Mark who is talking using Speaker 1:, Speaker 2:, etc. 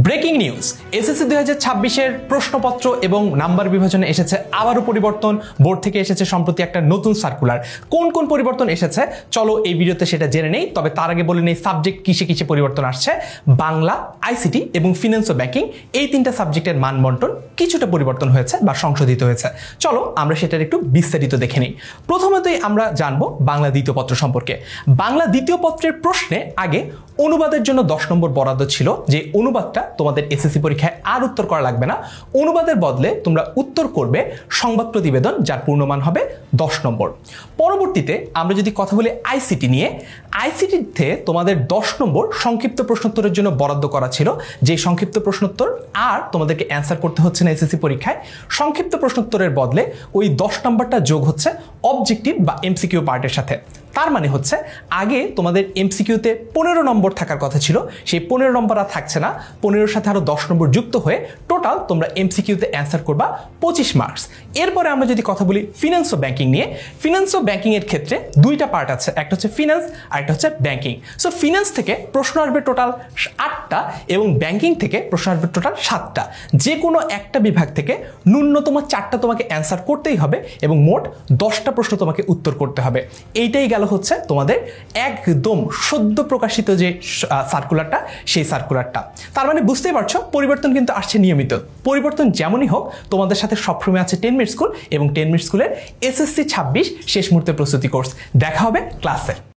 Speaker 1: Breaking news, SSC 2026-এর প্রশ্নপত্র এবং number বিভাজনে এসেছে আবারও পরিবর্তন। বোর্ড থেকে এসেছে সম্প্রতি একটা নতুন সার্কুলার। কোন কোন পরিবর্তন এসেছে চলো এই ভিডিওতে সেটা জেনে নেই। তবে তার আগে বলে নেই সাবজেক্ট কিসে কিসে পরিবর্তন আসছে। বাংলা, আইসিটি এবং ফিন্যান্স ও ব্যাংকিং এই তিনটা সাবজেক্টের মান বন্টন কিছুটা পরিবর্তন হয়েছে বা সংশোধিত হয়েছে। চলো আমরা সেটার একটু বিস্তারিত দেখে নিই। প্রথমতই আমরা জানবো বাংলা দ্বিতীয় পত্র সম্পর্কে। বাংলা দ্বিতীয় পত্রের প্রশ্নে আগে অনুবাদের জন্য 10 নম্বর বরাদ্দ ছিল, যে অনুবাদটা তোমাদের এসএসসি পরীক্ষায় আর উত্তর করা লাগবে না। অনুবাদের বদলে তোমরা উত্তর করবে সংবাদ প্রতিবেদন, যার পূর্ণমান হবে 10 নম্বর। পরবর্তীতে আমরা যদি কথা বলি আইসিটি নিয়ে, আইসিটিতে তোমাদের 10 নম্বর সংক্ষিপ্ত প্রশ্নোত্তরের জন্য বরাদ্দ করা ছিল, যে সংক্ষিপ্ত প্রশ্নোত্তর আর তোমাদেরকে অ্যান্সার করতে হচ্ছে না এসএসসি পরীক্ষায়। সংক্ষিপ্ত প্রশ্নোত্তরের বদলে ওই 10 নম্বরটা যোগ হচ্ছে অবজেক্টিভ বা এমসিকিউ পার্টের সাথে। তার মানে হচ্ছে আগে তোমাদের এমসিকিউতে 15 নম্বর থাকার কথা ছিল, সেই 15 নম্বর আর থাকছে না। 15-এর সাথে আরো 10 নম্বর যুক্ত হয়ে টোটাল তোমরা এমসিকিউতে অ্যান্সার করবা 25 মার্কস। এরপরে আমরা যদি কথা বলি ফিন্যান্স ও ব্যাংকিং নিয়ে, ফিন্যান্স ও ব্যাংকিং এর ক্ষেত্রে দুইটা পার্ট আছে, একটা হচ্ছে ফিন্যান্স আর একটা হচ্ছে ব্যাংকিং। সো ফিন্যান্স থেকে প্রশ্ন আসবে টোটাল 8টা এবং ব্যাংকিং থেকে প্রশ্ন আসবে টোটাল 7টা। যে কোনো একটা বিভাগ থেকে ন্যূনতম 4টা তোমাকে অ্যান্সার করতেই হবে এবং মোট 10টা প্রশ্ন তোমাকে উত্তর করতে হবে। এইটাই গেল হচ্ছে তোমাদের একদম সদ্য প্রকাশিত যে সার্কুলারটা, সেই সার্কুলারটা। তার মানে বুঝতেই পারছো পরিবর্তন কিন্তু আসছে নিয়মিত। পরিবর্তন যেমনই হোক, তোমাদের সাথে সবসময় আছে 10 মিনিট স্কুল এবং 10 মিনিট স্কুলের এসএসসি 26 শেষ মুহূর্তের প্রস্তুতি কোর্স। দেখা হবে ক্লাসে।